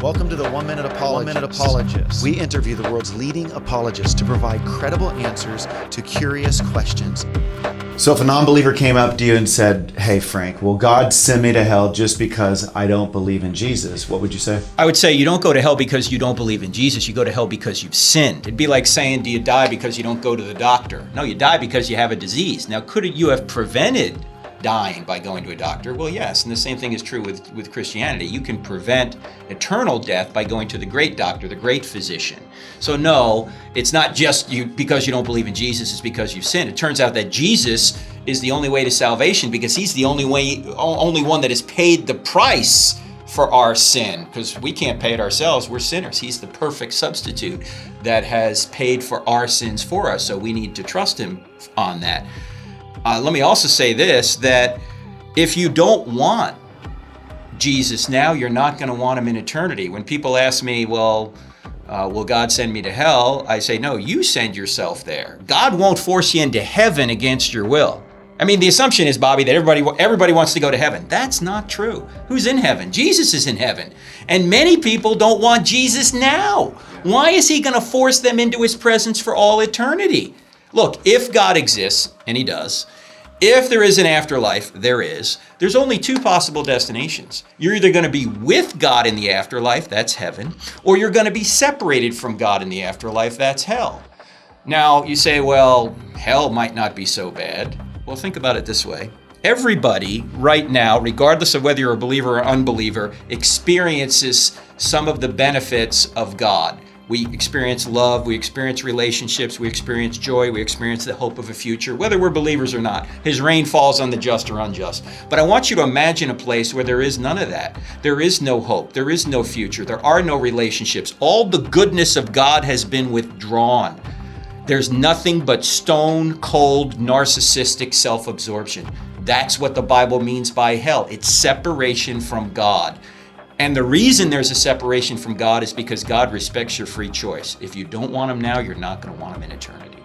Welcome to the 1 Minute Apologist. We interview the world's leading apologists to provide credible answers to curious questions. So if a non-believer came up to you and said, "Hey Frank, will God send me to hell just because I don't believe in Jesus?" What would you say? I would say you don't go to hell because you don't believe in Jesus. You go to hell because you've sinned. It'd be like saying, do you die because you don't go to the doctor? No, you die because you have a disease. Now, could you have prevented dying by going to a doctor? Well, yes, and the same thing is true with Christianity. You can prevent eternal death by going to the great doctor, the great physician. So no, it's not just you because you don't believe in Jesus, it's because you've sinned. It turns out that Jesus is the only way to salvation because he's the only one that has paid the price for our sin, because we can't pay it ourselves. We're sinners. He's the perfect substitute that has paid for our sins for us, so we need to trust him on that. Let me also say this, that if you don't want Jesus now, you're not going to want him in eternity. When people ask me, well, will God send me to hell? I say, no, you send yourself there. God won't force you into heaven against your will. I mean, the assumption is, Bobby, that everybody wants to go to heaven. That's not true. Who's in heaven? Jesus is in heaven. And many people don't want Jesus now. Why is he going to force them into his presence for all eternity? Look, if God exists, and he does, if there is an afterlife, there is, there's only two possible destinations. You're either going to be with God in the afterlife, that's heaven, or you're going to be separated from God in the afterlife, that's hell. Now, you say, well, hell might not be so bad. Well, think about it this way. Everybody right now, regardless of whether you're a believer or unbeliever, experiences some of the benefits of God. We experience love, we experience relationships, we experience joy, we experience the hope of a future, whether we're believers or not. His rain falls on the just or unjust. But I want you to imagine a place where there is none of that. There is no hope, there is no future, there are no relationships. All the goodness of God has been withdrawn. There's nothing but stone cold, narcissistic self-absorption. That's what the Bible means by hell. It's separation from God. And the reason there's a separation from God is because God respects your free choice. If you don't want him now, you're not going to want him in eternity.